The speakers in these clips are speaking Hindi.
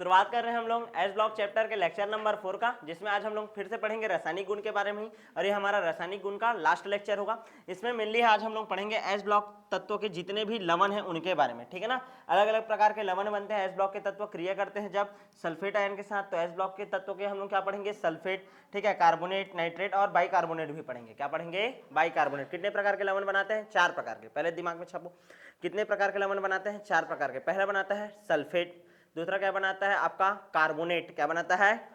शुरुआत कर रहे हैं हम लोग एस ब्लॉक चैप्टर के लेक्चर नंबर 4 का, जिसमें आज हम लोग फिर से पढ़ेंगे रासायनिक गुण के बारे में ही, और ये हमारा रासायनिक गुण का लास्ट लेक्चर होगा। इसमें मेनली आज हम लोग पढ़ेंगे एस ब्लॉक तत्वों के जितने भी लवण हैं उनके बारे में, ठीक है ना। अलग अलग प्रकार के लवण बनते हैं, एस ब्लॉक के तत्व क्रिया करते हैं जब सल्फेट आयन के साथ, तो एस ब्लॉक के तत्वों के हम लोग क्या पढ़ेंगे, सल्फेट, ठीक है, कार्बोनेट, नाइट्रेट और बाइकार्बोनेट भी पढ़ेंगे। क्या पढ़ेंगे, बाइकार्बोनेट। कितने प्रकार के लवण बनाते हैं, 4 प्रकार के, पहले दिमाग में छापो। कितने प्रकार के लवण बनाते हैं, 4 प्रकार के। पहला बनाता है सल्फेट, दूसरा क्या बनाता है आपका कार्बोनेट, क्या बनाता है,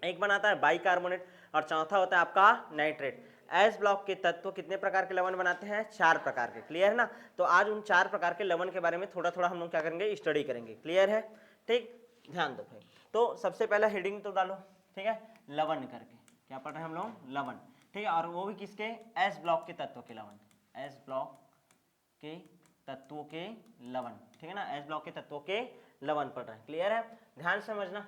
एक बनाता है बाइकार्बोनेट, और चौथा होता है आपका नाइट्रेट। एस ब्लॉक के तत्व कितने प्रकार के लवण बनाते हैं, 4 प्रकार के। क्लियर है ना। तो आज उन 4 प्रकार के लवण के बारे में थोड़ा थोड़ा हम लोग क्या करेंगे, स्टडी करेंगे। क्लियर है, ठीक, ध्यान दो भाई। तो सबसे पहला हेडिंग तो डालो, ठीक है, लवण करके। क्या पढ़ रहे हैं हम लोग, लवण, ठीक है, और वो भी किसके, एस ब्लॉक के तत्व के लवण, एस ब्लॉक के तत्वों के लवण, ठीक है ना, एस ब्लॉक के तत्वों के लवण पढ़ रहे हैं। क्लियर है, ध्यान समझना,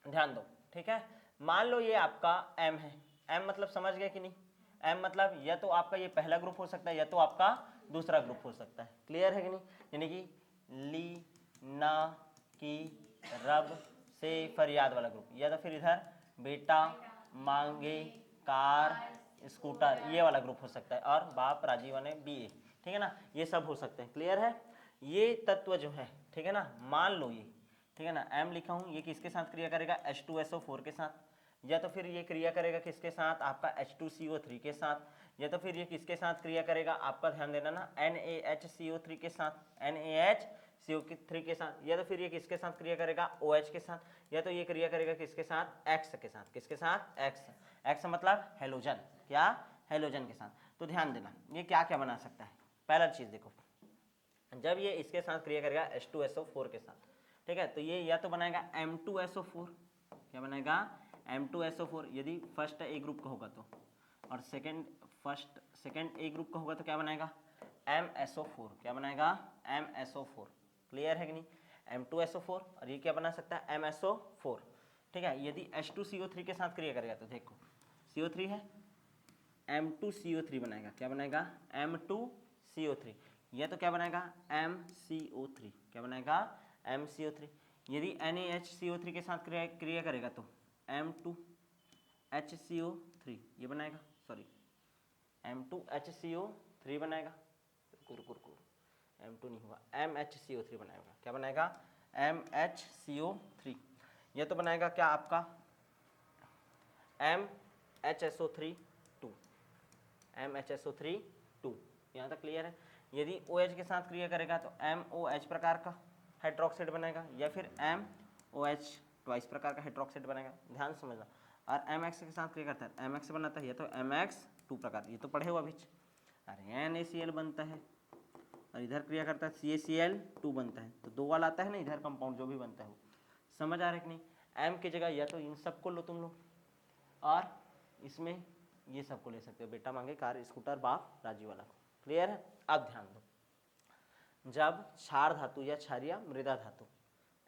ध्यान दो, ठीक है। मान लो ये आपका एम है, एम मतलब समझ गए कि नहीं, एम मतलब या तो आपका ये पहला ग्रुप हो सकता है या तो आपका दूसरा ग्रुप हो सकता है। क्लियर है कि नहीं, यानी कि ली, ना, की, रब, से, फरियाद वाला ग्रुप, या तो फिर इधर बेटा, मांगे, कार, स्कूटर, ये वाला ग्रुप हो सकता है, और बाप, राजीव ने बी ए, ठीक है ना, ये सब हो सकते हैं। क्लियर है, ये तत्व जो है, ठीक है ना, मान लो ये, ठीक है ना, एम लिखा हूं, ये किसके साथ क्रिया करेगा, H2SO4 के साथ, या तो फिर ये क्रिया करेगा किसके साथ, आपका H2CO3 के साथ, या तो फिर ये किसके साथ क्रिया करेगा, आपका ध्यान देना ना, NaHCO3 के साथ, NaHCO3 के साथ, या तो फिर ये किसके साथ क्रिया करेगा, OH के साथ, या तो ये क्रिया करेगा किसके साथ, X के साथ। किसके साथ, X, X मतलब हेलोजन, क्या, हेलोजन के साथ। तो ध्यान देना ये क्या क्या बना सकता है। पहला चीज देखो, जब ये इसके साथ क्रिया करेगा H2SO4 के साथ, ठीक है, तो ये या तो बनाएगा M2SO4, क्या बनाएगा, M2SO4, यदि फर्स्ट ए ग्रुप का होगा तो, और सेकंड ए ग्रुप का होगा तो क्या बनाएगा, MSO4, क्या बनाएगा, MSO4। क्लियर है कि नहीं, M2SO4, और ये क्या बना सकता है, MSO4, ठीक है। यदि H2CO3 के साथ क्रिया करेगा तो देखो CO3 है, M2CO3 बनाएगा, क्या बनाएगा, M2CO3, यह तो क्या बनाएगा, MCO3, क्या बनाएगा, MCO3। यदि NaHCO3 के साथ क्रिया करेगा तो M2HCO3 ये बनाएगा, सॉरी M2HCO3 बनाएगा, M2 नहीं होगा, MHCO3 बनाएगा, क्या बनाएगा, MHCO3। ये तो बनाएगा क्या आपका MHSO3 2, MHSO3 2, यहाँ तक क्लियर है। यदि OH के साथ क्रिया करेगा तो MOH प्रकार का हाइड्रोक्साइड बनेगा, या फिर MOH ट्वाइस प्रकार का हाइड्रोक्साइड बनेगा, ध्यान समझना। और MX के साथ क्रिया करता है, MX बनाता है, या तो MX2 प्रकार, ये तो पढ़े हुआ बीच, अरे NaCl बनता है, और इधर क्रिया करता है CaCl2 बनता है, तो 2 वाला आता है ना इधर कंपाउंड जो भी बनता है वो, समझ आ रहा है कि नहीं। M की जगह या तो इन सबको लो तुम लोग, और इसमें ये सबको ले सकते हो, बेटा, मांगे, कार, स्कूटर, बाप, राजीव वाला को। क्लियर है। अब ध्यान दो, जब क्षार धातु या क्षारीय मृदा धातु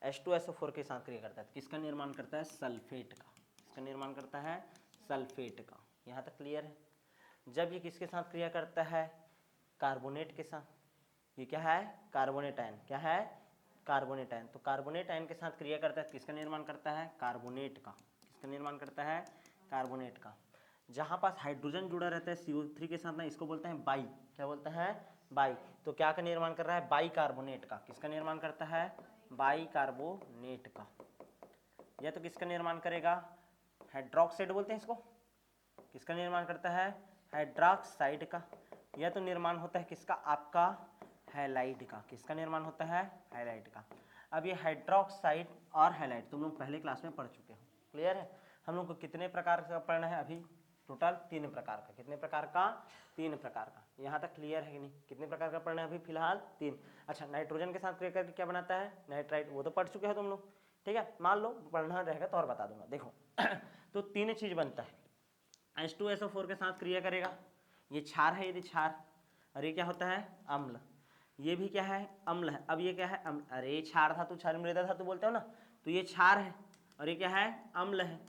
H2SO4 के साथ क्रिया करता है, किसका निर्माण करता है, सल्फेट का, किसका निर्माण करता है, सल्फेट का। यहाँ तक क्लियर है। जब ये किसके साथ क्रिया करता है, कार्बोनेट के साथ, ये क्या है, कार्बोनेट आयन, क्या है, कार्बोनेट आयन। तो कार्बोनेट आयन के साथ क्रिया करता है, किसका निर्माण करता है, कार्बोनेट का, किसका निर्माण करता है, कार्बोनेट का। जहां पास हाइड्रोजन जुड़ा रहता है CO3 के साथ ना, इसको बोलते हैं बाई, क्या बोलते हैं, बाई। तो क्या का निर्माण कर रहा है, बाई कार्बोनेट का, किसका निर्माण करता है, बाई कार्बोनेट का। या तो किसका निर्माण करेगा, हाइड्रोक्साइड बोलते हैं इसको, किसका निर्माण करता है, हाइड्रोक्साइड का। या तो निर्माण होता है किसका, आपका हैलाइड का, किसका निर्माण होता है, हैलाइड का। अब ये हाइड्रोक्साइड और हैलाइड तुम लोग पहले क्लास में पढ़ चुके हो। क्लियर है। हम लोग को कितने प्रकार का पढ़ना है अभी, टोटल 3 प्रकार का। कितने प्रकार का, 3 प्रकार का। यहाँ तक क्लियर है कि नहीं, कितने प्रकार का पढ़ना है अभी फिलहाल, 3। अच्छा, नाइट्रोजन के साथ क्रिया करके क्या बनाता है, नाइट्राइट, वो तो पढ़ चुके हो तुम लोग, ठीक है। मान लो पढ़ना रहेगा तो और बता दूंगा। देखो तो 3 चीज बनता है, H2SO4 के साथ क्रिया करेगा, ये क्षार है, यदि क्षार, और ये क्या होता है, अम्ल, ये भी क्या है, अम्ल है। अब ये क्या है, अम्ल, अरे क्षार धातु, क्षार मृदा धातु बोलते हो ना, तो ये क्षार है, और ये क्या है, अम्ल है।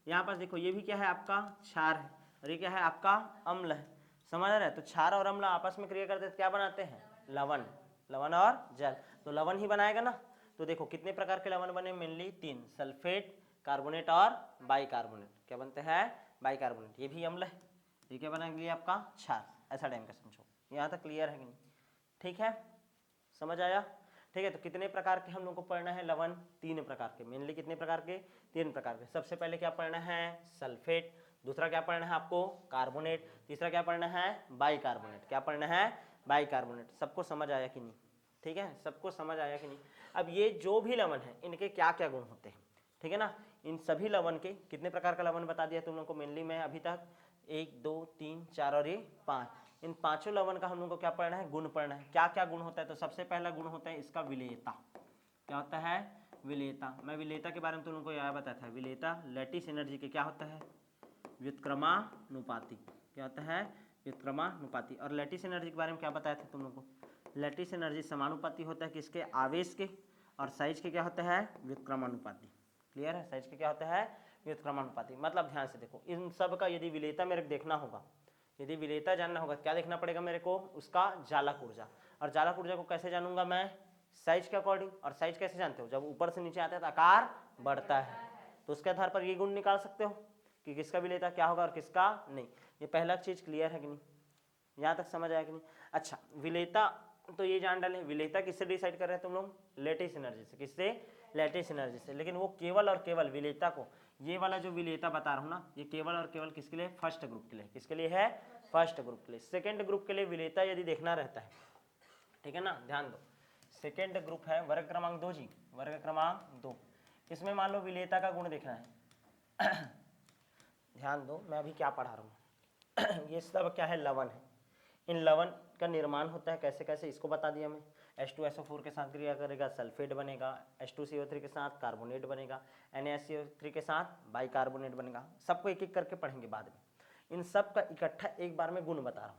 यहाँ पास देखो ये भी क्या है, आपका क्षार है, और ये क्या है, आपका अम्ल है। समझ रहे हैं। तो क्षार और अम्ल आपस में क्रिया करते हैं, क्या बनाते हैं, लवण, लवण और जल। तो लवण ही बनाएगा ना, तो देखो कितने प्रकार के लवण बने, मेनली 3, सल्फेट, कार्बोनेट और बाइकार्बोनेट। क्या बनते हैं, बाइकार्बोनेट। ये भी अम्ल है, ये क्या बना आपका क्षार, ऐसा टाइम का समझो। यहाँ तक क्लियर है कि नहीं, ठीक है, समझ आया। ठीक है, तो कितने प्रकार के हम लोग को पढ़ना है लवण, 3 प्रकार के, मेनली कितने प्रकार के, 3 प्रकार के। सबसे पहले क्या पढ़ना है, सल्फेट, दूसरा क्या पढ़ना है आपको, कार्बोनेट, तीसरा क्या पढ़ना है, बाइकार्बोनेट। क्या पढ़ना है, बाइकार्बोनेट। सबको समझ आया कि नहीं, ठीक है, सबको समझ आया कि नहीं। अब ये जो भी लवण है इनके क्या क्या गुण होते हैं, ठीक है ना। इन सभी लवण के कितने प्रकार का लवण बता दिया तुम लोग को, मेनली मैं अभी तक 1 2 3 4 और ये 5, इन पांचों लवण का हम लोग को क्या पढ़ना है, गुण पढ़ना है। क्या क्या गुण होता है, तो सबसे पहला गुण होता है इसका विलेयता। क्या होता है, विलेयता। मैं विलेयता के बारे में तुम लोग को यह बताया था, विलेयता लैटिस एनर्जी के क्या होता है, व्युत्क्रमानुपाती। क्या होता है, व्युत्क्रमानुपाती। और लैटिस एनर्जी के बारे में क्या बताया था तुम लोग को, लैटिस एनर्जी समानुपाती होता है किसके, आवेश के, और साइज के क्या होता है, व्युत्क्रमानुपाती। क्लियर है, साइज के क्या होता है, व्युत्क्रमानुपाती। मतलब ध्यान से देखो, इन सब का यदि विलेयता मेरे को देखना होगा, यदि विलेयता जानना होगा, क्या देखना पड़ेगा मेरे को, उसका जालक ऊर्जा। और जालक ऊर्जा को कैसे जानूंगा मैं, साइज के अकॉर्डिंग। और साइज कैसे जानते हो, जब ऊपर से नीचे आता है तो आकार बढ़ता है, तो उसके आधार पर ये गुण निकाल सकते हो कि किसका विलेयता क्या होगा और किसका नहीं। ये पहला चीज क्लियर है कि नहीं, यहाँ तक समझ आया कि नहीं। अच्छा, विलेयता तो ये जान डाले, विलेयता किससे डिसाइड कर रहे हैं तुम लोग, लैटिस एनर्जी से। किससे, लैटिस एनर्जी से। लेकिन वो केवल और केवल विलेयता को, ये वाला जो विलेयता बता रहा हूँ ना, ये केवल और केवल किसके लिए, फर्स्ट ग्रुप के लिए। किसके लिए है, फर्स्ट ग्रुप के लिए। सेकेंड ग्रुप के लिए विलेयता यदि देखना रहता है, ठीक है ना, ध्यान दो। सेकेंड ग्रुप है वर्ग क्रमांक 2 जी, वर्ग क्रमांक 2। इसमें मान लो विलेयता का गुण देखना है ध्यान दो, मैं अभी क्या पढ़ा रहा हूँ ये सब क्या है, लवण है। इन लवण का निर्माण होता है कैसे कैसे, इसको बता दिया मैं। H2SO4 के साथ क्रिया करेगा, सल्फेट बनेगा, H2CO3 के साथ कार्बोनेट बनेगा, NaCO3 के साथ बाइकार्बोनेट बनेगा। सबको एक एक करके पढ़ेंगे बाद में। इन सब का इकट्ठा एक बार में गुण बता रहा हूँ।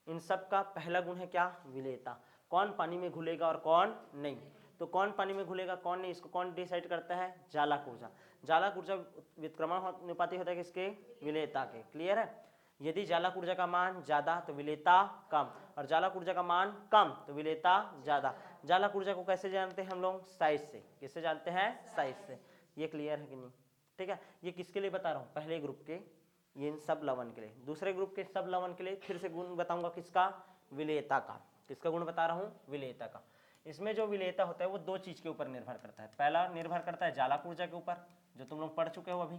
इन सब का पहला गुण है क्या, विलेयता। कौन पानी में घुलेगा और कौन नहीं, तो कौन पानी में घुलेगा कौन नहीं, इसको कौन डिसाइड करता है, जालक ऊर्जा। जालक ऊर्जा व्युत्क्रमानुपाती होता है किसके, विलेयता के। क्लियर है। यदि जालक ऊर्जा का मान ज्यादा तो विलेयता कम, और जालक ऊर्जा का मान कम तो विलेयता ज्यादा। जालक ऊर्जा को कैसे जानते हैं हम लोग, साइज से। किससे जानते हैं, साइज से। ये क्लियर है कि नहीं, ठीक है। ये किसके लिए बता रहा हूँ, पहले ग्रुप के, ये इन सब लवण के लिए। दूसरे ग्रुप के सब लवण के लिए फिर से गुण बताऊंगा किसका, विलेयता का। किसका गुण बता रहा हूँ, विलेयता का। इसमें जो विलेयता होता है वो दो चीज के ऊपर निर्भर करता है। पहला निर्भर करता है जालक ऊर्जा के ऊपर, जो तुम लोग पढ़ चुके हो अभी,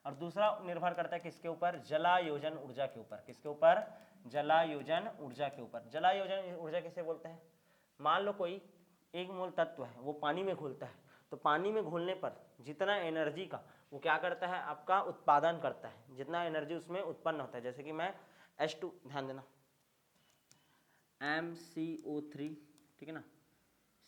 और दूसरा निर्भर करता है किसके ऊपर, जलायोजन ऊर्जा के ऊपर। किसके ऊपर, जलायोजन ऊर्जा के ऊपर। जलायोजन ऊर्जा किसे बोलते हैं, मान लो कोई एक मोल तत्व है, वो पानी में घुलता है, तो पानी में घुलने पर जितना एनर्जी का वो क्या करता है, आपका उत्पादन करता है, जितना एनर्जी उसमें उत्पन्न होता है। जैसे कि मैं H2, ध्यान देना, MCO3, ठीक है ना,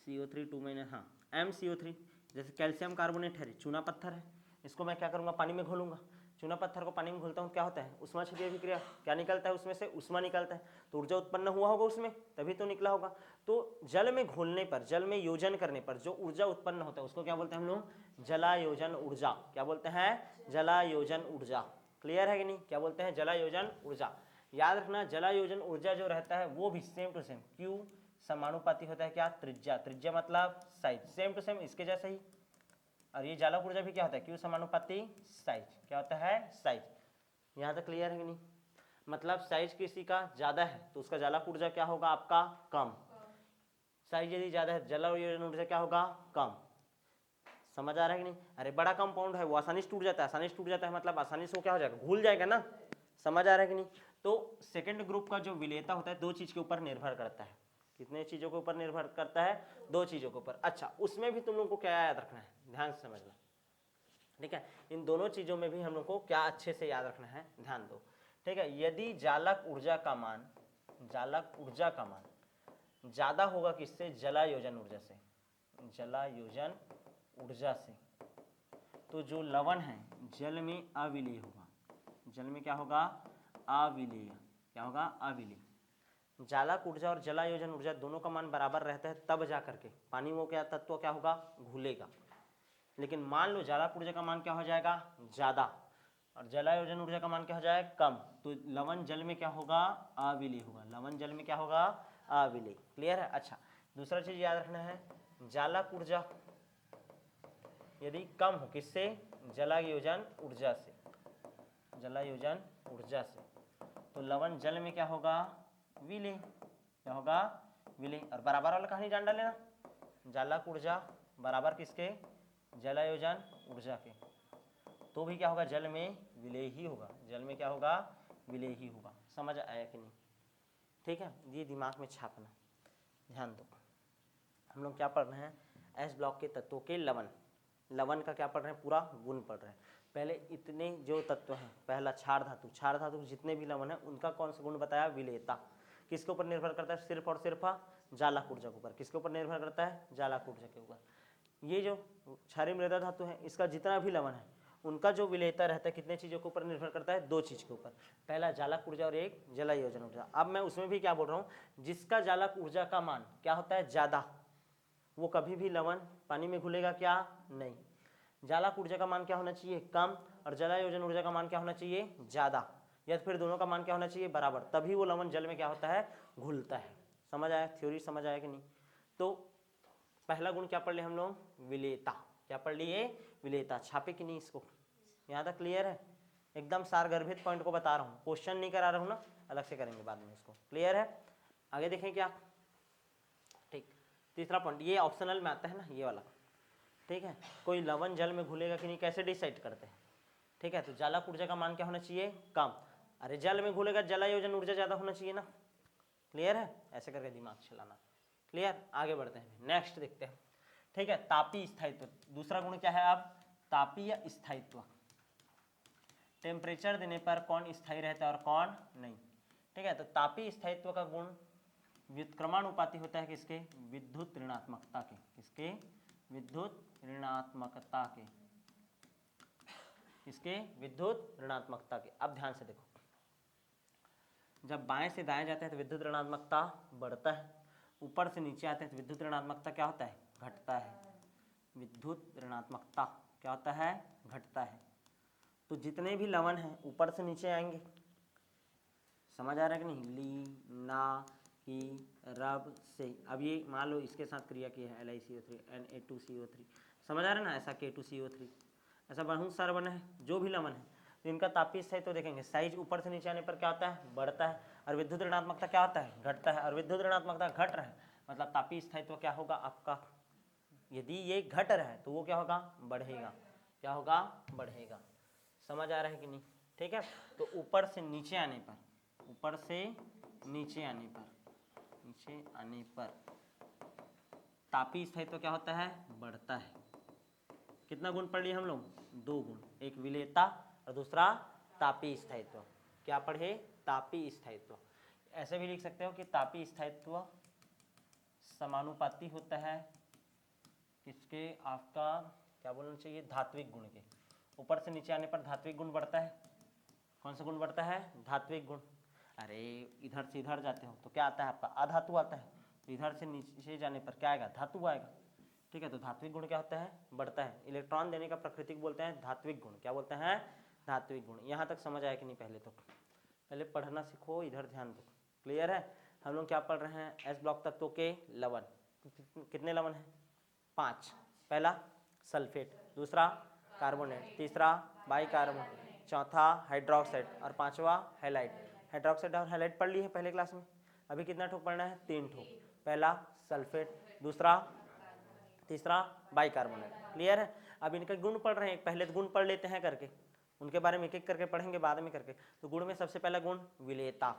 CO3 2 महीने, हाँ MCO3, जैसे कैल्शियम कार्बोनेट है, चूना पत्थर है, इसको मैं क्या करूँगा, पानी में घोलूंगा। चूना पत्थर को पानी में घोलता हूँ, क्या होता है, उष्मा क्षय अभिक्रिया, क्या निकलता है उसमें से, उष्मा निकलता है, तो ऊर्जा उत्पन्न हुआ होगा उसमें, तभी तो निकला होगा। तो जल में घोलने पर, जल में योजन करने पर जो ऊर्जा उत्पन्न होता है उसको क्या बोलते हैं हम लोग, जलायोजन ऊर्जा। क्या बोलते हैं, जलायोजन ऊर्जा। क्लियर है कि नहीं, क्या बोलते हैं, जलायोजन ऊर्जा। याद रखना, जलायोजन ऊर्जा जो रहता है वो भी सेम टू सेम क्यू समानुपाती होता है क्या, त्रिज्या। त्रिज्या मतलब साइज, सेम टू सेम इसके जैसा ही। और ये जालक ऊर्जा भी क्या होता है, क्यू समानुपाती साइज। क्या होता है, साइज। यहाँ तक क्लियर है कि नहीं, मतलब साइज किसी का ज्यादा है तो उसका जालक ऊर्जा क्या होगा आपका, कम। साइज यदि ज्यादा है, जलायोजन ऊर्जा क्या होगा, कम। समझ आ रहा है कि नहीं। अरे बड़ा कंपाउंड है वो आसानी से टूट जाता है, आसानी से टूट जाता है मतलब आसानी से वो क्या हो जाएगा, घुल जाएगा ना। समझ आ रहा है कि नहीं। तो सेकंड ग्रुप का जो विलेयता होता है दो चीज के ऊपर निर्भर करता है। कितने चीजों के ऊपर निर्भर करता है, दो चीजों के ऊपर। अच्छा, उसमें भी तुम लोग को क्या याद रखना है, ध्यान से समझना, ठीक है। इन दोनों चीजों में भी हम लोग को क्या अच्छे से याद रखना है, ध्यान दो, ठीक है। यदि जालक ऊर्जा का मान, जालक ऊर्जा का मान ज्यादा होगा किससे, जलायोजन ऊर्जा से, जलायोजन ऊर्जा से, तो जो लवण है जल में अविलीय होगा। जल में क्या होगा, अविलीय। क्या होगा, अविलीय। जालक ऊर्जा और जलायोजन ऊर्जा दोनों का मान बराबर रहता है तब जा करके पानी में क्या तत्व क्या होगा, घुलेगा। लेकिन मान लो जालक ऊर्जा का मान क्या हो जाएगा, ज्यादा, और जलायोजन ऊर्जा का मान क्या हो जाएगा, कम, तो लवण जल में क्या होगा, अविलीय होगा। लवण जल में क्या होगा, अविलीय। क्लियर है। अच्छा, दूसरा चीज याद रखना है, जालक ऊर्जा यदि कम हो, किससे? जलायोजन ऊर्जा से, जलायोजन ऊर्जा से, तो लवण जल में क्या होगा? विलय। क्या होगा? विलय। और बराबर वाला कहानी जान डालेना, जालक ऊर्जा बराबर किसके? जलायोजन ऊर्जा के, तो भी क्या होगा? जल में विलय ही होगा। जल में क्या होगा? विलय ही होगा। समझ आया कि नहीं? ठीक है, ये दिमाग में छापना, ध्यान दो। हम लोग क्या पढ़ रहे हैं? एस ब्लॉक के तत्वों के लवण, लवण का क्या पढ़ रहे हैं? पूरा गुण पढ़ रहे हैं। पहले इतने जो तत्व हैं, पहला क्षार धातु, क्षार धातु जितने भी लवण हैं उनका कौन सा गुण बताया? विलेयता। किसके ऊपर निर्भर करता है? सिर्फ और सिर्फ जालक ऊर्जा के ऊपर। किसके ऊपर निर्भर करता है? जालक ऊर्जा के ऊपर। ये जो क्षारीय मृदा धातु है, इसका जितना भी लवण है उनका जो विलेयता रहता है कितने चीज़ों के ऊपर निर्भर करता है? दो चीज़ के ऊपर, पहला जालक ऊर्जा और एक जलायोजन ऊर्जा। अब मैं उसमें भी क्या बोल रहा हूँ, जिसका जालक ऊर्जा का मान क्या होता है? ज़्यादा, वो कभी भी लवण पानी में घुलेगा क्या? नहीं। जालक ऊर्जा का मान क्या होना चाहिए? कम। और जलायोजन ऊर्जा का मान क्या होना चाहिए? ज़्यादा, या फिर दोनों का मान क्या होना चाहिए? बराबर, तभी वो लवण जल में क्या होता है? घुलता है। समझ आया? थ्योरी समझ आया कि नहीं? तो पहला गुण क्या पढ़ लिए हम लोग? विलेयता। क्या पढ़ लिए? विलेयता। छापे कि नहीं इसको? यहाँ तक क्लियर है? एकदम सारगर्भित पॉइंट को बता रहा हूँ, क्वेश्चन नहीं करा रहा हूँ ना, अलग से करेंगे बाद में इसको। क्लियर है? आगे देखें क्या? ठीक, तीसरा पॉइंट, ये ऑप्शनल में आता है ना, ये वाला। ठीक है, कोई लवण जल में घुलेगा कि नहीं कैसे डिसाइड करते हैं? ठीक है, तो जालक ऊर्जा का मान क्या होना चाहिए? कम। अरे जल में घुलेगा, जलायोजन ऊर्जा ज़्यादा होना चाहिए ना। क्लियर है? ऐसे करके दिमाग चलाना। क्लियर? आगे बढ़ते हैं, नेक्स्ट देखते हैं। ठीक है, तापीय स्थायित्व, दूसरा गुण क्या है? अब तापीय स्थायित्व, टेम्परेचर देने पर कौन स्थायी रहता है और कौन नहीं। ठीक है, तो तापीय स्थायित्व का गुण व्युत्क्रमानुपाती होता है किसके? विद्युत ऋणात्मकता के। किसके? विद्युत ऋणात्मकता के। किसके? विद्युत ऋणात्मकता के। अब ध्यान से देखो, जब बाएं से दाएं जाते हैं तो विद्युत ऋणात्मकता बढ़ता है, ऊपर से नीचे आते हैं तो विद्युत ऋणात्मकता क्या होता है? घटता है। विद्युत ऋणात्मकता क्या होता है? घटता है। तो जितने भी लवण हैं ऊपर से नीचे आएंगे। समझ आ रहा है कि नहीं? ली, ना, की, रब, से। अब ये मान लो इसके साथ क्रिया की है, LiCO3, Na2CO3। समझ आ रहा है ना? ऐसा K2CO3, ऐसा बहुत सारा बना है जो भी लवण है। तो इनका तापीय स्थायित्व तो देखेंगे, साइज ऊपर से नीचे आने पर क्या होता है? बढ़ता है। और विद्युत ऋणात्मकता क्या होता है? घटता है। और विद्युत ऋणात्मकता घट रहा है मतलब तापीय स्थायित्व क्या होगा आपका? यदि ये घट रहा है तो वो क्या होगा? बढ़ेगा। क्या होगा? बढ़ेगा। समझ आ रहा है कि नहीं? ठीक है, तो ऊपर से नीचे आने पर, ऊपर से नीचे आने पर, नीचे आने पर तापीय स्थायित्व क्या होता है? बढ़ता है। कितना गुण पढ़ लिए हम लोग? दो गुण, एक विलेयता और दूसरा तापीय स्थायित्व। क्या पढ़े? तापीय स्थायित्व। ऐसे भी लिख सकते हो कि तापीय स्थायित्व समानुपाती होता है किसके? आपका क्या बोलना चाहिए? धात्विक गुण के। ऊपर से नीचे आने पर धात्विक गुण बढ़ता है। कौन सा गुण बढ़ता है? धात्विक गुण। अरे इधर से इधर जाते हो तो क्या आता है आपका? अधातु आता है। तो इधर से नीचे जाने पर क्या आएगा? धातु आएगा। ठीक है, तो धात्विक गुण क्या होता है? बढ़ता है। इलेक्ट्रॉन देने का प्रकृति को बोलते हैं धात्विक गुण। क्या बोलते हैं? धात्विक गुण। यहाँ तक समझ आया कि नहीं? पहले तो पहले पढ़ना सीखो, इधर ध्यान दो। क्लियर है? हम लोग क्या पढ़ रहे हैं? एस ब्लॉक तत्वों के लवण। कितने लवण हैं? 5। पहला सल्फेट, दूसरा कार्बोनेट, तीसरा बाइकार्बोनेट, चौथा हाइड्रोक्साइड और पांचवा हैलाइड। हाइड्रोक्साइड और हैलाइड पढ़ ली है पहले क्लास में। अभी कितना ठोक पढ़ना है? 3 ठोक। पहला सल्फेट, दूसरा, तीसरा बाइकार्बोनेट। क्लियर है? अब इनके गुण पढ़ रहे हैं, पहले गुण पढ़ लेते हैं करके, उनके बारे में एक एक करके पढ़ेंगे बाद में करके। तो गुण में सबसे पहला गुण विलेयता।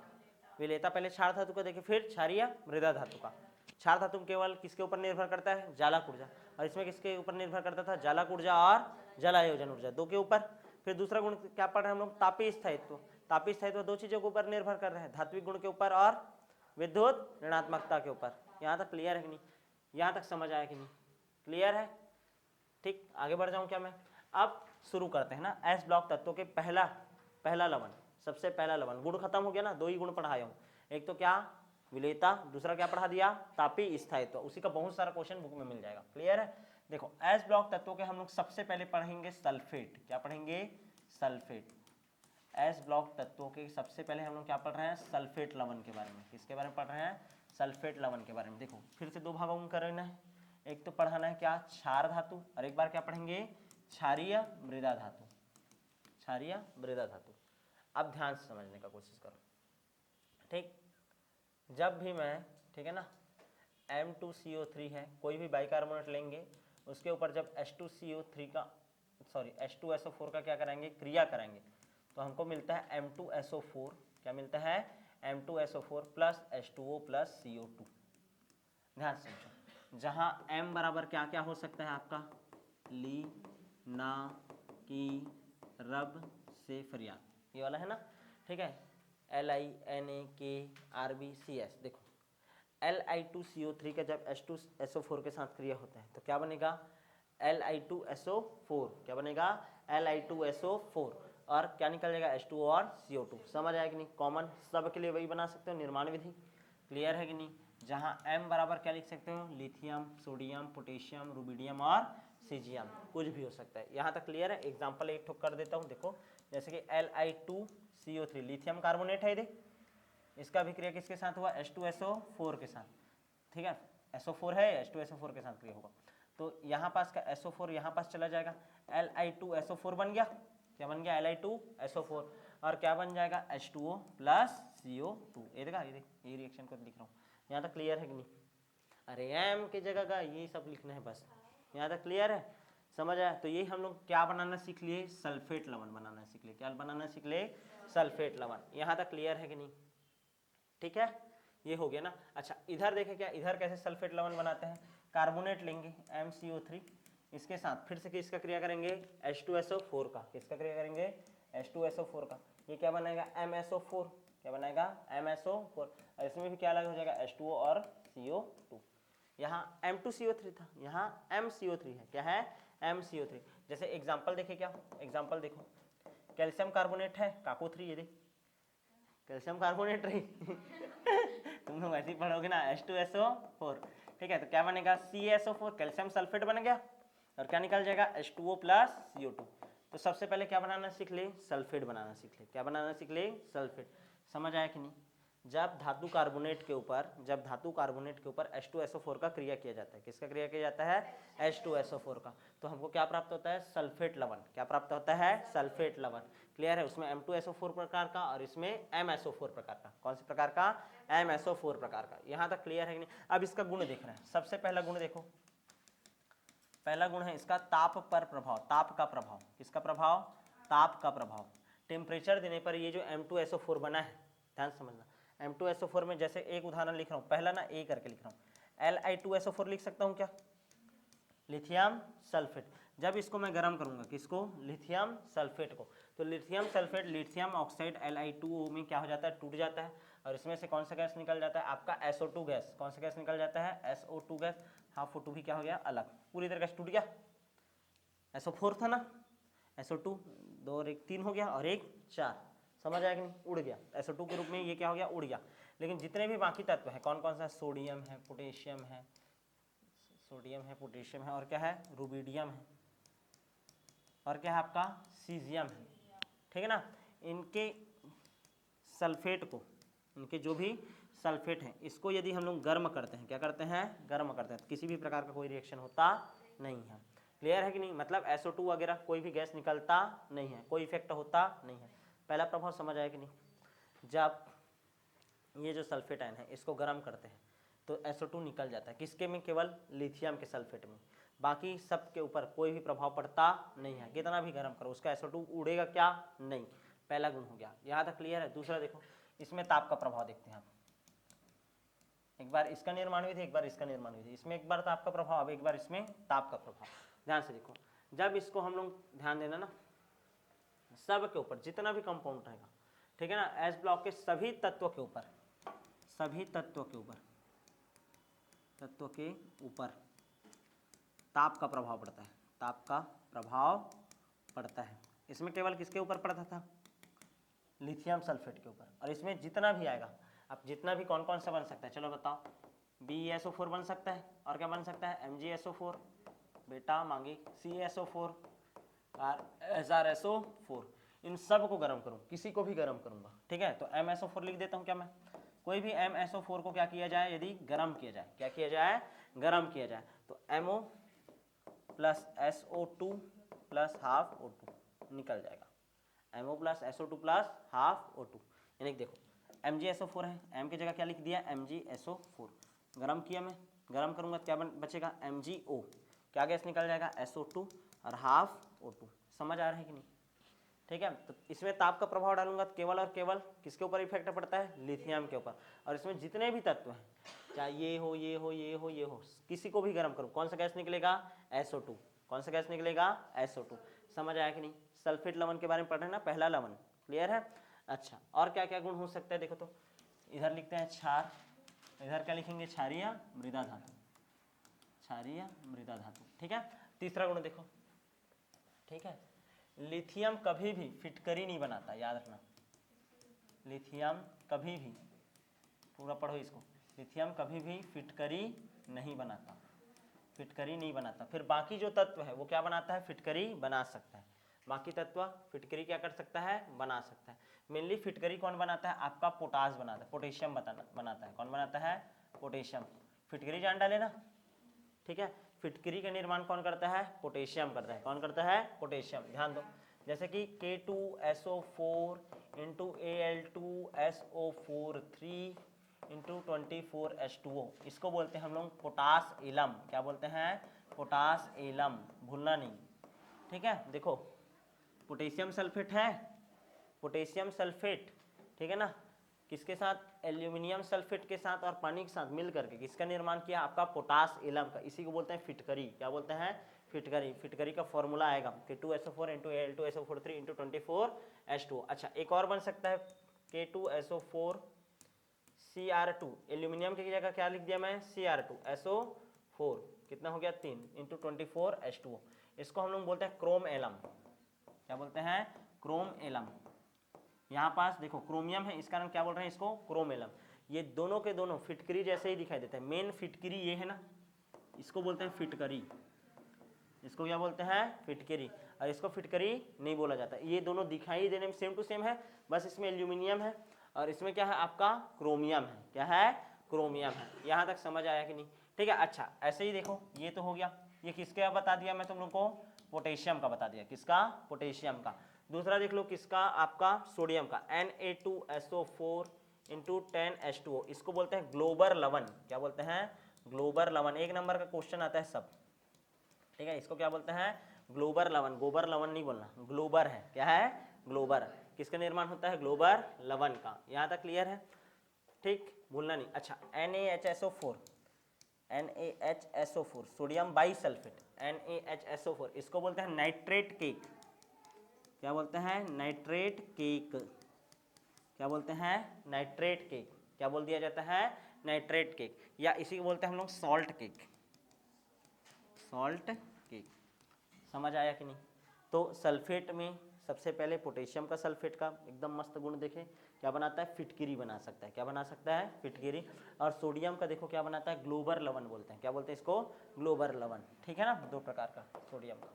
विलेयता पहले क्षार धातु का देखें, फिर क्षारीय मृदा धातु का। क्षार धातु केवल किसके ऊपर निर्भर करता है? जालक ऊर्जा। और इसमें किसके ऊपर निर्भर करता था? जालक ऊर्जा और जलायोजन ऊर्जा, दो के ऊपर। फिर दूसरा गुण क्या पढ़ रहे हैं हम लोग? तापीय स्थायित्व। तापीय स्थायित्व दो चीजों के ऊपर निर्भर कर रहे हैं, धात्विक गुण के ऊपर और विद्युत ऋणात्मकता के ऊपर। यहाँ तक क्लियर है कि नहीं? यहाँ तक समझ आया कि नहीं? क्लियर है? ठीक, आगे बढ़ जाऊं क्या मैं? अब शुरू करते हैं ना एस ब्लॉक तत्वों के पहला लवण, सबसे पहला लवण। गुण खत्म हो गया ना, दो ही गुण पढ़ाया हूं। एक तो क्या? विलेयता, दूसरा क्या पढ़ा दिया? तापीय स्थायित्व। उसी का बहुत सारा क्वेश्चन बुक में मिल जाएगा। क्लियर है? देखो, एस ब्लॉक तत्वों के हम लोग सबसे पहले पढ़ेंगे सल्फेट। क्या पढ़ेंगे? सल्फेट। एस ब्लॉक तत्वों के सबसे पहले हम लोग क्या पढ़ रहे हैं? सल्फेट लवण के बारे में। किसके बारे में पढ़ रहे हैं? सल्फेट लवण के बारे में। देखो, फिर से दो भागों में करना है। एक तो पढ़ाना है क्या, क्षार धातु, और एक बार क्या पढ़ेंगे, क्षारीय मृदा धातु, क्षारीय मृदा धातु। अब ध्यान से समझने का कोशिश करो, ठीक। जब भी मैं, ठीक है ना, M2CO3 है, कोई भी बाइकार्बोनेट लेंगे, उसके ऊपर जब H2CO3 का H2SO4 का क्या कराएंगे, क्रिया कराएंगे, तो हमको मिलता है M2SO4। क्या मिलता है, M2SO4 plus H2O plus CO2। ध्यान से समझो, जहाँ M बराबर क्या क्या हो सकता है आपका, ली, ना, की, रब, से, फरियाद, ये वाला है ना, ठीक है। LINAKRBCS, देखो Li2CO3 का जब H2SO4 के साथ क्रिया होता है तो क्या बनेगा, Li2SO4, क्या बनेगा, Li2SO4, और क्या निकल जाएगा, H2O और CO2। समझ आएगा कि नहीं, कॉमन सब के लिए वही बना सकते हो, निर्माण विधि, क्लियर है कि नहीं। जहाँ M बराबर क्या लिख सकते हो, लिथियम, सोडियम, पोटेशियम, रुबिडियम और सीजियम, कुछ भी हो सकता है। यहाँ तक क्लियर है। एग्जाम्पल एक ठोक कर देता हूँ, देखो जैसे कि Li2CO3 लिथियम कार्बोनेट है, देख इसका भी क्रिया किसके साथ हुआ, H2SO4 के साथ, ठीक है। SO4 है, H2SO4 के साथ क्रिया होगा, तो यहाँ पास का SO4 यहाँ पास चला जाएगा, Li2SO4 बन गया, क्या बन गया, Li2SO4, और क्या बन जाएगा, H2O प्लस CO2। ये देखा, ये देख, ये रिएक्शन को लिख रहा हूँ। यहाँ तक क्लियर है कि नहीं, अरे M की जगह का ये सब लिखना है बस। यहाँ तक क्लियर है, समझ आया। तो ये हम लोग क्या बनाना सीख लिए, सल्फेट लवण बनाना सीख लिए। क्या बनाना सीख लिए, सल्फेट लवण। यहाँ तक क्लियर है कि नहीं, ठीक है, ये हो गया ना। अच्छा इधर देखें, क्या इधर कैसे सल्फेट लवण बनाते हैं, कार्बोनेट लेंगे MCO3, इसके साथ फिर से किसका क्रिया करेंगे, H2SO4 का, किसका क्रिया करेंगे, H2SO4 का, ये क्या बनाएगा, MSO4, क्या बनाएगा, MSO4, और इसमें भी क्या अलग हो जाएगा, H2O और CO2। यहाँ M2CO3 था, यहाँ MCO3 है, क्या है, MCO3। जैसे एग्जाम्पल देखे, क्या एग्जाम्पल देखो, कैल्शियम कार्बोनेट है, काको3, ये देख कैल्शियम कार्बोनेट रही तुम लोग ऐसे ही पढ़ोगे ना, H2SO4, ठीक है। तो क्या बनेगा, CaSO4, कैल्शियम सल्फेट बन गया, और क्या निकल जाएगा, H2O प्लस CO2। तो सबसे पहले क्या बनाना सीख ले, सल्फेट बनाना सीख ले। क्या बनाना सीख ले, सल्फेट। समझ आया कि नहीं। जब धातु कार्बोनेट के ऊपर H2SO4 का क्रिया किया जाता है, किसका क्रिया किया जाता है, H2SO4 का, तो हमको क्या प्राप्त होता है, सल्फेट लवण। क्या प्राप्त होता है, सल्फेट लवण। क्लियर है। उसमें M2SO4 प्रकार का और इसमें MSO4 प्रकार का। कौन से प्रकार का, MSO4 प्रकार का। यहाँ तक क्लियर है कि नहीं। अब इसका गुण देख रहे हैं। सबसे पहला गुण देखो, पहला गुण है इसका ताप पर प्रभाव, ताप का प्रभाव। किसका प्रभाव, ताप का प्रभाव। टेम्परेचर देने पर ये जो M2SO4 बना है, ध्यान समझना, M2SO4 में जैसे एक उदाहरण लिख रहा हूँ, पहला ना A करके लिख रहा हूँ, Li2SO4 लिख सकता हूँ क्या, लिथियम सल्फेट। जब इसको मैं गर्म करूंगा, किसको, लिथियम सल्फेट को, तो lithium sulphate, lithium oxide Li2O में क्या हो जाता है, टूट जाता है, और इसमें से कौन सा गैस निकल जाता है, आपका SO2 गैस। कौन सा गैस निकल जाता है, SO2 गैस। हाफ O2 भी क्या हो गया, अलग, पूरी तरह गैस टूट गया। SO4 था ना, SO2 2 और 1 3 हो गया, और 1 4, समझ आया कि नहीं, उड़ गया। SO2 के रूप में ये क्या हो गया, उड़ गया। लेकिन जितने भी बाकी तत्व हैं, कौन कौन सा, सोडियम है, पोटेशियम है, सोडियम है, पोटेशियम है, और क्या है, रुबिडियम है, और क्या है आपका, सीजियम है, ठीक है ना। इनके सल्फेट को, इनके जो भी सल्फेट हैं, इसको यदि हम लोग गर्म करते हैं, क्या करते हैं, गर्म करते हैं, तो किसी भी प्रकार का कोई रिएक्शन होता नहीं है। क्लियर है कि नहीं। मतलब SO2 वगैरह कोई भी गैस निकलता नहीं है, कोई इफेक्ट होता नहीं है। पहला प्रभाव समझ आया कि नहीं। जब ये जो सल्फेट आयन है इसको गर्म करते हैं तो SO2 निकल जाता है, किसके में, केवल लिथियम के सल्फेट में। बाकी सब के ऊपर कोई भी प्रभाव पड़ता नहीं है, कितना भी गर्म करो उसका SO2 उड़ेगा क्या, नहीं। पहला गुण हो गया, यहाँ तक क्लियर है। दूसरा देखो, इसमें ताप का प्रभाव देखते हैं आप। एक बार इसका निर्माण विधि, एक बार इसका निर्माण विधि। इसमें एक बार ताप का प्रभाव, अब एक बार इसमें ताप का प्रभाव। ध्यान से देखो, जब इसको हम लोग, ध्यान देना ना, सब के ऊपर जितना भी कंपाउंड रहेगा, ठीक है ना, एस ब्लॉक के सभी तत्वों के ऊपर, सभी तत्वों के ऊपर, तत्व के ऊपर ताप का प्रभाव पड़ता है, ताप का प्रभाव पड़ता है। इसमें केवल किसके ऊपर पड़ता था, लिथियम सल्फेट के ऊपर। और इसमें जितना भी आएगा, अब जितना भी कौन कौन सा बन सकता है, चलो बताओ। BeSO4 बन सकता है, और क्या बन सकता है, MgSO4, बेटा मांगी CaSO4 और HrSO4। इन सब को गर्म करूँ, किसी को भी गर्म करूँगा, ठीक है। तो MSO4 लिख देता हूँ क्या मैं, कोई भी MSO4 को क्या किया जाए, यदि गर्म किया जाए, क्या किया जाए, गर्म किया जाए, तो MO plus SO2 plus half O2 निकल जाएगा। MO plus SO2 plus half O2, यानी देखो MgSO4 है, M की जगह क्या लिख दिया MgSO4। गरम किया मैं, गरम करूंगा तो क्या बचेगा MgO, क्या गैस निकल जाएगा SO2 और हाफ O2। समझ आ रहा है कि नहीं? ठीक है, तो इसमें ताप का प्रभाव डालूंगा तो केवल और केवल किसके ऊपर इफेक्ट पड़ता है, लिथियम के ऊपर। और इसमें जितने भी तत्व हैं, चाहे ये हो ये हो ये हो ये हो, किसी को भी गर्म करूँ कौन सा गैस निकलेगा SO2। कौन सा गैस निकलेगा SO2। समझ आया कि नहीं? सल्फेट लवण के बारे में पढ़ रहे हैं ना, पहला लवण, क्लियर है। अच्छा, और क्या क्या गुण हो सकता है देखो तो, इधर लिखते हैं क्षार, इधर क्या लिखेंगे क्षारीय मृदा धातु, क्षारीय मृदा धातु। ठीक है, तीसरा गुण देखो, ठीक है, लिथियम कभी भी फिटकरी नहीं बनाता, याद रखना। लिथियम कभी भी, पूरा पढ़ो इसको, लिथियम कभी भी फिटकरी नहीं बनाता, फिटकरी नहीं बनाता। फिर बाकी जो तत्व है वो क्या बनाता है, फिटकरी बना सकता है। बाकी तत्व फिटकरी क्या कर सकता है, बना सकता है। मेनली फिटकरी कौन बनाता है, आपका पोटास बनाता है, पोटेशियम बनाता है। कौन बनाता है, पोटेशियम। फिटकरी जान डाले ना, ठीक है। फिटकरी का निर्माण कौन करता है, पोटेशियम करता है। कौन करता है, पोटेशियम। ध्यान दो, जैसे कि K2SO4 into Al2SO4 3 into 24H2O, इसको बोलते हैं हम लोग पोटास एलम। क्या बोलते हैं, पोटास एलम, भूलना नहीं। ठीक है, देखो पोटेशियम सल्फेट है, पोटेशियम सल्फेट, ठीक है ना, किसके साथ, एल्यूमिनियम सल्फेट के साथ और पानी के साथ मिल करके किसका निर्माण किया, आपका पोटास एलम का। इसी को बोलते हैं फिटकरी। क्या बोलते हैं, फिटकरी। फिटकरी का फॉर्मूला आएगा K2SO4 into Al2SO4 3 into 24H2O। अच्छा, एक और बन सकता है K2SO4 Cr2, एल्यूमिनियम की जगह क्या लिख दिया मैं Cr2SO4, कितना हो गया 3 इंटू 24H2O। इसको हम लोग बोलते हैं क्रोम एलम। क्या बोलते हैं, क्रोम एलम। यहाँ पास देखो क्रोमियम है, इस कारण क्या बोल रहे हैं इसको, क्रोम एलम। ये दोनों के दोनों फिटकरी जैसे ही दिखाई देते हैं। मेन फिटकरी ये है ना, इसको बोलते हैं फिटकरी। इसको क्या बोलते हैं, फिटकरी। और इसको फिटकरी नहीं बोला जाता। ये दोनों दिखाई देने में सेम टू सेम है, बस इसमें एल्यूमिनियम है और इसमें क्या है आपका क्रोमियम है। क्या है, क्रोमियम है। यहाँ तक समझ आया कि नहीं? ठीक है। अच्छा, ऐसे ही देखो, ये तो हो गया, ये किसका बता दिया मैं तुम लोग को, पोटेशियम का बता दिया। किसका, पोटेशियम का। दूसरा देख लो किसका, आपका सोडियम का, Na2SO4 इंटू 10H2O, इसको बोलते हैं ग्लोबर लवण। क्या बोलते हैं, ग्लोबर लवण। एक नंबर का क्वेश्चन आता है सब, ठीक है। इसको क्या बोलते हैं, ग्लोबर लवण। गोबर लवण नहीं बोलना, ग्लोबर है। क्या है, ग्लोबर। किसका निर्माण होता है, ग्लोबर लवण का। यहाँ तक क्लियर है, ठीक, भूलना नहीं। अच्छा, NaHSO4, NaHSO4 sodium bisulphate, NaHSO4, इसको बोलते हैं नाइट्रेट केक। क्या बोलते हैं, नाइट्रेट केक। क्या बोलते हैं, नाइट्रेट केक। क्या बोल दिया जाता है, नाइट्रेट केक, या इसी को बोलते हैं हम लोग सॉल्ट केक, सॉल्ट केक। समझ आया कि नहीं? तो सल्फेट में सबसे पहले पोटेशियम का सल्फेट का एकदम मस्त गुण देखें, क्या बनाता है, फिटकिरी बना सकता है। क्या बना सकता है, फिटकिरी। और सोडियम का देखो क्या बनाता है, ग्लोबर लवण बोलते हैं। क्या बोलते हैं इसको, ग्लोबर लवण। ठीक है ना, दो प्रकार का सोडियम का।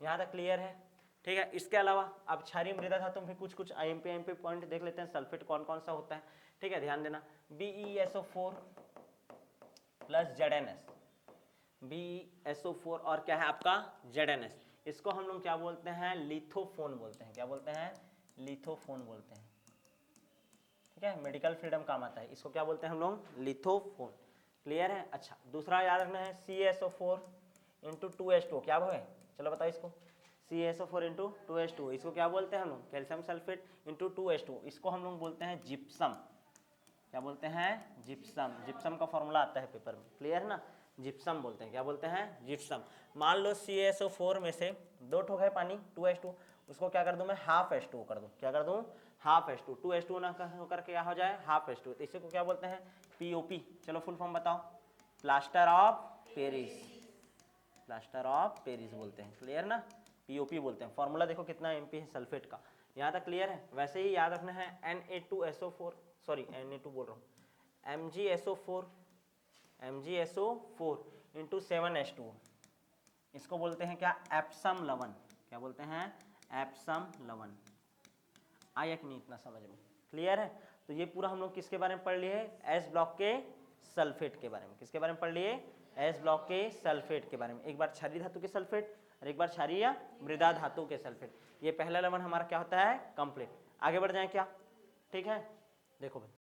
यहाँ तक क्लियर है, ठीक है। इसके अलावा अब क्षारीय मृदा धातु में कुछ कुछ IMP पॉइंट देख लेते हैं, सल्फेट कौन कौन सा होता है। ठीक है, ध्यान देना, BeSO4 प्लस ZnS, BeSO4 और क्या है आपका ZnS, इसको हम लोग क्या बोलते हैं, लिथोफोन बोलते हैं। क्या बोलते हैं, लिथोफोन बोलते हैं। ठीक है, मेडिकल फ्रीडम काम आता है, इसको क्या बोलते हैं हम लोग, लिथोफोन। क्लियर है। अच्छा, दूसरा याद रखना है CaSO4 इंटू 2H2O, क्या वो है, चलो बताओ इसको, CaSO4 इंटू 2H2O, इसको क्या बोलते हैं हम लोग, कैल्शियम सल्फेट इंटू 2H2O, इसको हम लोग बोलते हैं जिप्सम। क्या बोलते हैं, जिप्सम। जिप्सम का फॉर्मूला आता है पेपर में, क्लियर है ना, जिप्सम बोलते हैं। क्या बोलते हैं, जिप्सम। मान लो CaSO4 में से दो ठोक है पानी 2H2, उसको क्या कर दूं मैं, हाफ H2O कर दूं। क्या कर दूं, हाफ H2O। 2H2O ना होकर क्या हो जाए, हाफ H2O, तो इसी को क्या बोलते हैं, POP। चलो फुल फॉर्म बताओ, plaster of Paris, plaster of Paris बोलते हैं। क्लियर ना, POP बोलते हैं। फॉर्मूला देखो कितना MP है सल्फेट का। यहाँ तक क्लियर है। वैसे ही याद रखना है Na2SO4, सॉरी Na2 बोल रहा हूँ, MgSO4 इंटू 7H2O, इसको बोलते हैं क्या, एप्सम लवण। क्या बोलते हैं, एप्सम लवण। आया कि नहीं इतना समझ में, क्लियर है। तो ये पूरा हम लोग किसके बारे में पढ़ लिए, एस ब्लॉक के सल्फेट के बारे में। किसके बारे में पढ़ लिए, एस ब्लॉक के सल्फेट के बारे में, एक बार क्षारीय धातु के सल्फेट और एक बार क्षारीय मृदा धातु के सल्फेट। ये पहला लवण हमारा क्या होता है, कंप्लीट। आगे बढ़ जाए क्या, ठीक है। देखो भाई